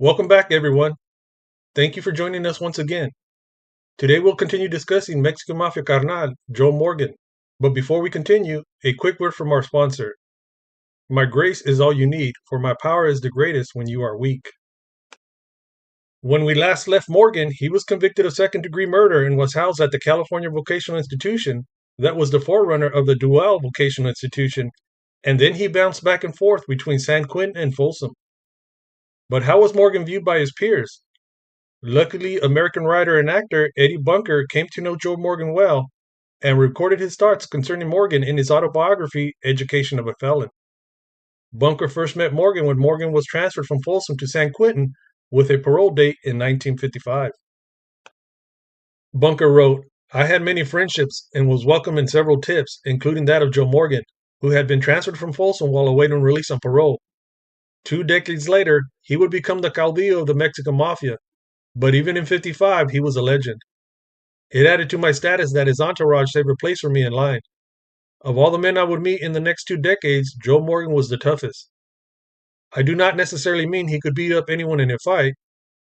Welcome back, everyone. Thank you for joining us once again. Today we'll continue discussing Mexican Mafia Carnal, Joe Morgan. But before we continue, a quick word from our sponsor. My grace is all you need, for my power is the greatest when you are weak. When we last left Morgan, he was convicted of second-degree murder and was housed at the California Vocational Institution that was the forerunner of the Dual Vocational Institution, and then he bounced back and forth between San Quentin and Folsom. But how was Morgan viewed by his peers? Luckily, American writer and actor Eddie Bunker came to know Joe Morgan well and recorded his thoughts concerning Morgan in his autobiography, Education of a Felon. Bunker first met Morgan when Morgan was transferred from Folsom to San Quentin with a parole date in 1955. Bunker wrote, I had many friendships and was welcome in several tips, including that of Joe Morgan, who had been transferred from Folsom while awaiting release on parole. 2 decades later, he would become the caudillo of the Mexican Mafia, but even in 55, he was a legend. It added to my status that his entourage saved a place for me in line. Of all the men I would meet in the next 2 decades, Joe Morgan was the toughest. I do not necessarily mean he could beat up anyone in a fight.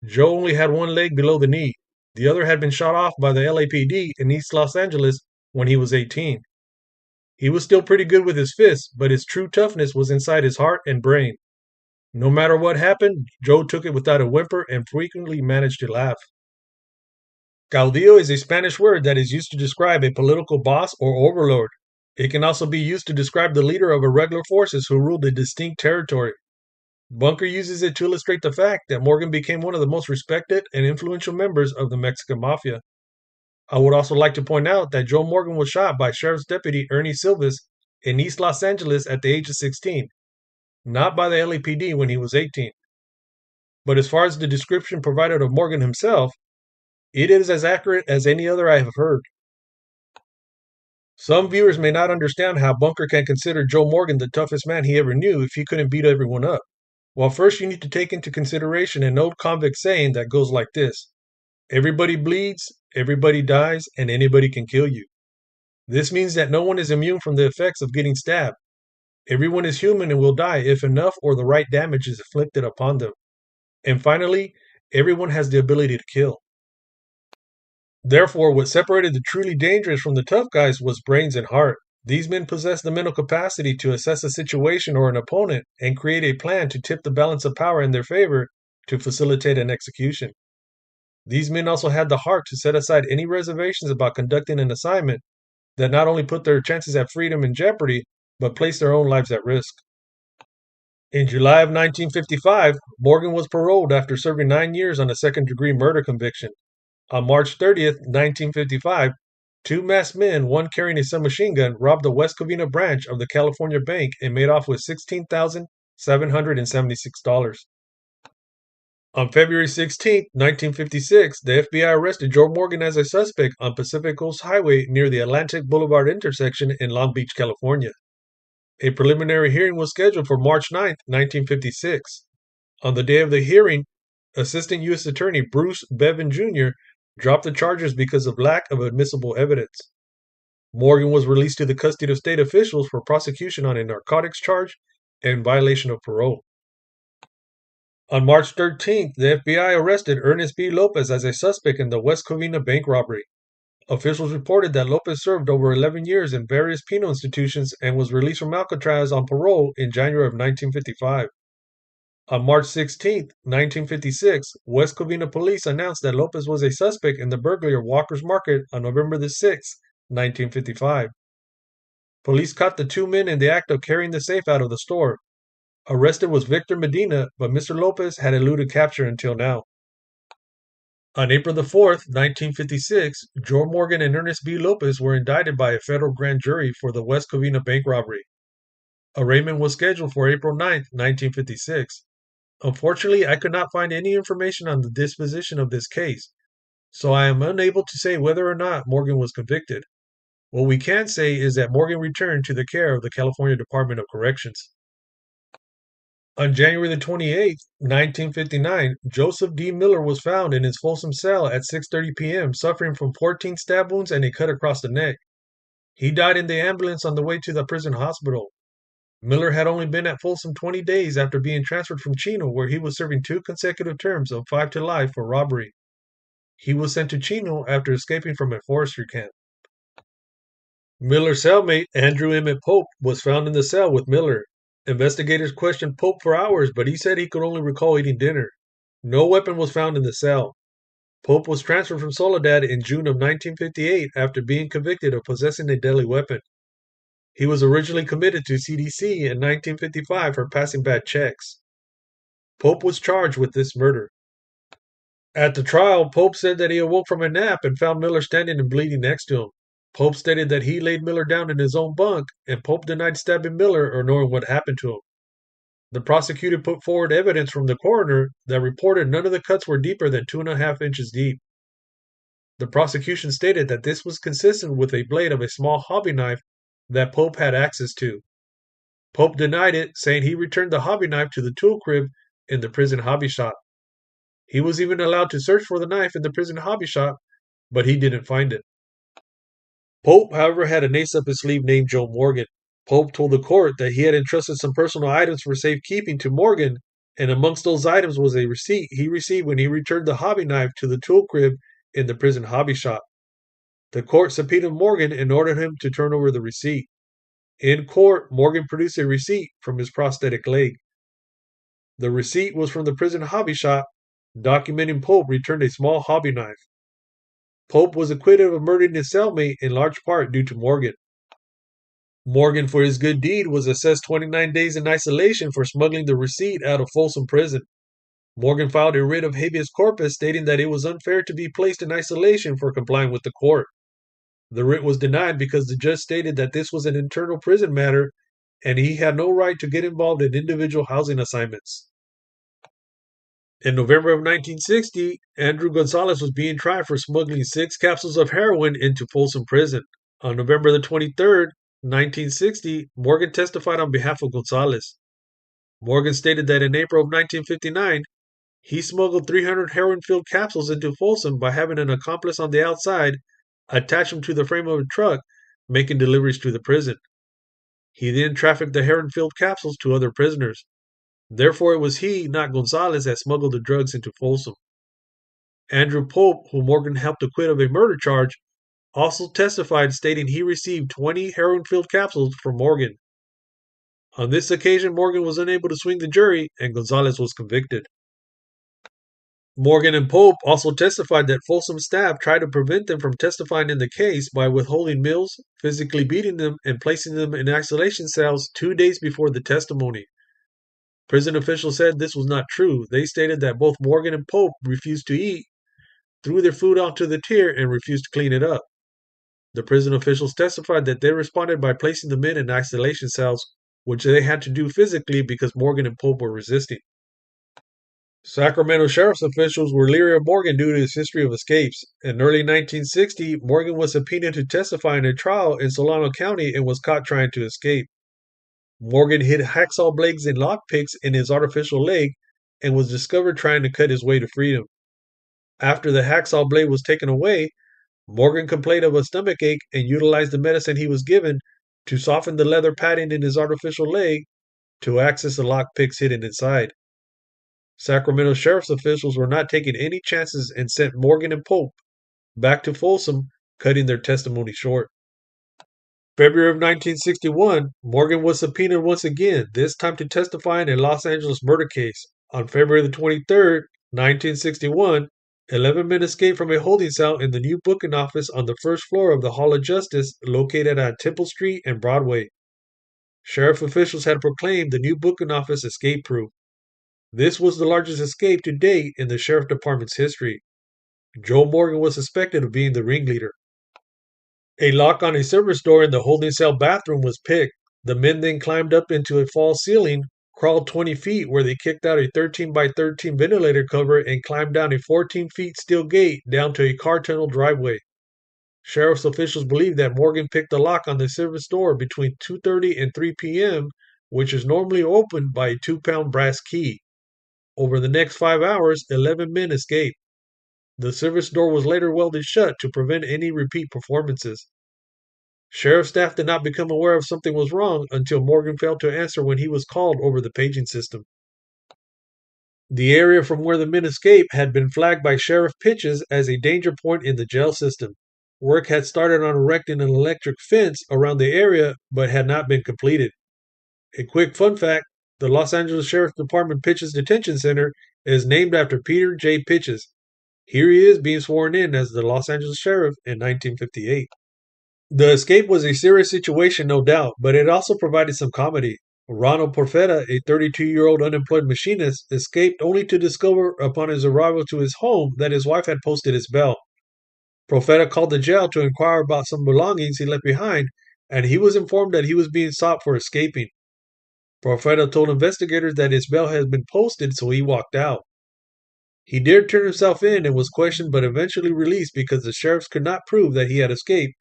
Joe only had one leg below the knee. The other had been shot off by the LAPD in East Los Angeles when he was 18. He was still pretty good with his fists, but his true toughness was inside his heart and brain. No matter what happened, Joe took it without a whimper and frequently managed to laugh. Caudillo is a Spanish word that is used to describe a political boss or overlord. It can also be used to describe the leader of irregular forces who ruled a distinct territory. Bunker uses it to illustrate the fact that Morgan became one of the most respected and influential members of the Mexican Mafia. I would also like to point out that Joe Morgan was shot by Sheriff's Deputy Ernie Silvas in East Los Angeles at the age of 16, not by the LAPD when he was 18. But as far as the description provided of Morgan himself, it is as accurate as any other I have heard. Some viewers may not understand how Bunker can consider Joe Morgan the toughest man he ever knew if he couldn't beat everyone up. Well, first you need to take into consideration an old convict saying that goes like this: everybody bleeds, everybody dies, and anybody can kill you. This means that no one is immune from the effects of getting stabbed. Everyone is human and will die if enough or the right damage is inflicted upon them. And finally, everyone has the ability to kill. Therefore, what separated the truly dangerous from the tough guys was brains and heart. These men possessed the mental capacity to assess a situation or an opponent and create a plan to tip the balance of power in their favor to facilitate an execution. These men also had the heart to set aside any reservations about conducting an assignment that not only put their chances at freedom in jeopardy, but placed their own lives at risk. In July of 1955, Morgan was paroled after serving 9 years on a second-degree murder conviction. On March 30th, 1955, two masked men, one carrying a submachine gun, robbed the West Covina branch of the California Bank and made off with $16,776. On February 16th, 1956, the FBI arrested Joe Morgan as a suspect on Pacific Coast Highway near the Atlantic Boulevard intersection in Long Beach, California. A preliminary hearing was scheduled for March 9th, 1956. On the day of the hearing, Assistant U.S. Attorney Bruce Bevan Jr. dropped the charges because of lack of admissible evidence. Morgan was released to the custody of state officials for prosecution on a narcotics charge and violation of parole. On March 13th, the FBI arrested Ernest B. Lopez as a suspect in the West Covina bank robbery. Officials reported that Lopez served over 11 years in various penal institutions and was released from Alcatraz on parole in January of 1955. On March 16, 1956, West Covina police announced that Lopez was a suspect in the burglary of Walker's Market on November 6, 1955. Police caught the two men in the act of carrying the safe out of the store. Arrested was Victor Medina, but Mr. Lopez had eluded capture until now. On April 4th, 1956, Joe Morgan and Ernest B. Lopez were indicted by a federal grand jury for the West Covina bank robbery. Arraignment was scheduled for April 9th, 1956. Unfortunately, I could not find any information on the disposition of this case, so I am unable to say whether or not Morgan was convicted. What we can say is that Morgan returned to the care of the California Department of Corrections. On January 28, 1959, Joseph D. Miller was found in his Folsom cell at 6:30 p.m. suffering from 14 stab wounds and a cut across the neck. He died in the ambulance on the way to the prison hospital. Miller had only been at Folsom 20 days after being transferred from Chino, where he was serving 2 consecutive terms of 5 to life for robbery. He was sent to Chino after escaping from a forestry camp. Miller's cellmate, Andrew Emmett Pope, was found in the cell with Miller. Investigators questioned Pope for hours, but he said he could only recall eating dinner. No weapon was found in the cell. Pope was transferred from Soledad in June of 1958 after being convicted of possessing a deadly weapon. He was originally committed to CDC in 1955 for passing bad checks. Pope was charged with this murder. At the trial, Pope said that he awoke from a nap and found Miller standing and bleeding next to him. Pope stated that he laid Miller down in his own bunk, and Pope denied stabbing Miller or knowing what happened to him. The prosecutor put forward evidence from the coroner that reported none of the cuts were deeper than 2.5 inches deep. The prosecution stated that this was consistent with a blade of a small hobby knife that Pope had access to. Pope denied it, saying he returned the hobby knife to the tool crib in the prison hobby shop. He was even allowed to search for the knife in the prison hobby shop, but he didn't find it. Pope, however, had an ace up his sleeve named Joe Morgan. Pope told the court that he had entrusted some personal items for safekeeping to Morgan, and amongst those items was a receipt he received when he returned the hobby knife to the tool crib in the prison hobby shop. The court subpoenaed Morgan and ordered him to turn over the receipt. In court, Morgan produced a receipt from his prosthetic leg. The receipt was from the prison hobby shop, documenting Pope returned a small hobby knife. Pope was acquitted of murdering his cellmate in large part due to Morgan. Morgan, for his good deed, was assessed 29 days in isolation for smuggling the receipt out of Folsom Prison. Morgan filed a writ of habeas corpus stating that it was unfair to be placed in isolation for complying with the court. The writ was denied because the judge stated that this was an internal prison matter and he had no right to get involved in individual housing assignments. In November of 1960, Andrew Gonzalez was being tried for smuggling 6 capsules of heroin into Folsom Prison. On November the 23rd, 1960, Morgan testified on behalf of Gonzalez. Morgan stated that in April of 1959, he smuggled 300 heroin-filled capsules into Folsom by having an accomplice on the outside attach them to the frame of a truck, making deliveries to the prison. He then trafficked the heroin-filled capsules to other prisoners. Therefore, it was he, not Gonzalez, that smuggled the drugs into Folsom. Andrew Pope, who Morgan helped acquit of a murder charge, also testified stating he received 20 heroin-filled capsules from Morgan. On this occasion, Morgan was unable to swing the jury, and Gonzalez was convicted. Morgan and Pope also testified that Folsom staff tried to prevent them from testifying in the case by withholding meals, physically beating them, and placing them in isolation cells 2 days before the testimony. Prison officials said this was not true. They stated that both Morgan and Pope refused to eat, threw their food onto the tier, and refused to clean it up. The prison officials testified that they responded by placing the men in isolation cells, which they had to do physically because Morgan and Pope were resisting. Sacramento sheriff's officials were leery of Morgan due to his history of escapes. In early 1960, Morgan was subpoenaed to testify in a trial in Solano County and was caught trying to escape. Morgan hid hacksaw blades and lockpicks in his artificial leg and was discovered trying to cut his way to freedom. After the hacksaw blade was taken away, Morgan complained of a stomachache and utilized the medicine he was given to soften the leather padding in his artificial leg to access the lockpicks hidden inside. Sacramento sheriff's officials were not taking any chances and sent Morgan and Pope back to Folsom, cutting their testimony short. February of 1961, Morgan was subpoenaed once again, this time to testify in a Los Angeles murder case. On February the 23rd, 1961, 11 men escaped from a holding cell in the new booking office on the first floor of the Hall of Justice located on Temple Street and Broadway. Sheriff officials had proclaimed the new booking office escape-proof. This was the largest escape to date in the sheriff department's history. Joe Morgan was suspected of being the ringleader. A lock on a service door in the holding cell bathroom was picked. The men then climbed up into a false ceiling, crawled 20 feet where they kicked out a 13 by 13 ventilator cover and climbed down a 14 feet steel gate down to a car tunnel driveway. Sheriff's officials believe that Morgan picked the lock on the service door between 2:30 and 3 p.m., which is normally opened by a 2-pound brass key. Over the next 5 hours, 11 men escaped. The service door was later welded shut to prevent any repeat performances. Sheriff staff did not become aware of something was wrong until Morgan failed to answer when he was called over the paging system. The area from where the men escaped had been flagged by Sheriff Pitches as a danger point in the jail system. Work had started on erecting an electric fence around the area but had not been completed. A quick fun fact: the Los Angeles Sheriff's Department Pitches Detention Center is named after Peter J. Pitches. Here he is being sworn in as the Los Angeles Sheriff in 1958. The escape was a serious situation, no doubt, but it also provided some comedy. Ronald Porfetta, a 32-year-old unemployed machinist, escaped only to discover upon his arrival to his home that his wife had posted his bail. Porfetta called the jail to inquire about some belongings he left behind, and he was informed that he was being sought for escaping. Porfetta told investigators that his bail had been posted, so he walked out. He dared turn himself in and was questioned but eventually released because the sheriffs could not prove that he had escaped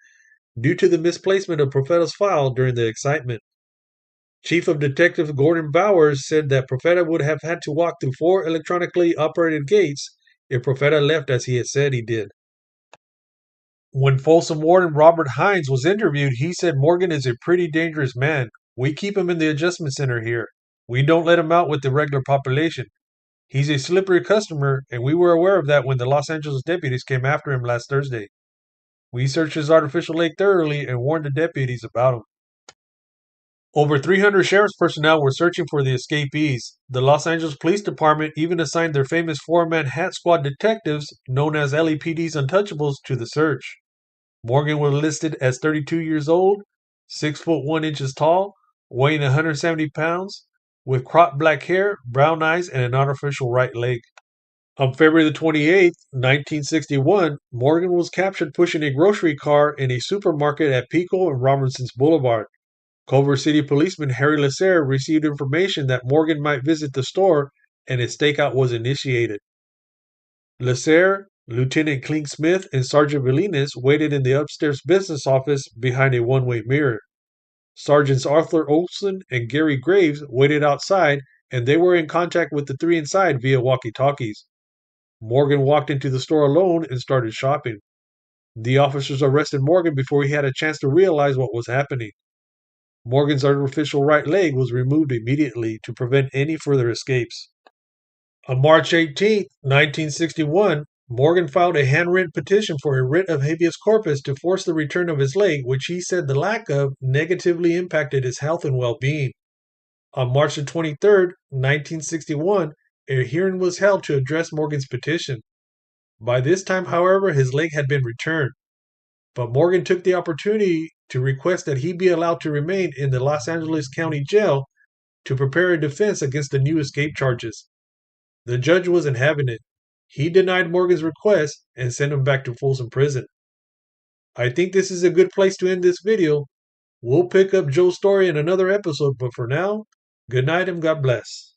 due to the misplacement of Profetta's file during the excitement. Chief of Detective Gordon Bowers said that Profeta would have had to walk through 4 electronically operated gates if Profeta left as he had said he did. When Folsom Warden Robert Hines was interviewed, he said Morgan is a pretty dangerous man. We keep him in the adjustment center here. We don't let him out with the regular population. He's a slippery customer, and we were aware of that when the Los Angeles deputies came after him last Thursday. We searched his artificial lake thoroughly and warned the deputies about him. Over 300 sheriff's personnel were searching for the escapees. The Los Angeles Police Department even assigned their famous 4-man Hat Squad detectives, known as LAPD's Untouchables, to the search. Morgan was listed as 32 years old, 6 foot 1 inches tall, weighing 170 pounds, with cropped black hair, brown eyes, and an artificial right leg. On February the 28th, 1961, Morgan was captured pushing a grocery cart in a supermarket at Pico and Robinson's Boulevard. Culver City policeman Harry Lasser received information that Morgan might visit the store, and a stakeout was initiated. Lasser, Lieutenant Clink Smith, and Sergeant Velinas waited in the upstairs business office behind a one-way mirror. Sergeants Arthur Olson and Gary Graves waited outside, and they were in contact with the 3 inside via walkie-talkies. Morgan walked into the store alone and started shopping. The officers arrested Morgan before he had a chance to realize what was happening. Morgan's artificial right leg was removed immediately to prevent any further escapes. On March 18, 1961, Morgan filed a handwritten petition for a writ of habeas corpus to force the return of his leg, which he said the lack of negatively impacted his health and well-being. On March 23, 1961, a hearing was held to address Morgan's petition. By this time, however, his leg had been returned. But Morgan took the opportunity to request that he be allowed to remain in the Los Angeles County Jail to prepare a defense against the new escape charges. The judge wasn't having it. He denied Morgan's request and sent him back to Folsom Prison. I think this is a good place to end this video. We'll pick up Joe's story in another episode, but for now, good night and God bless.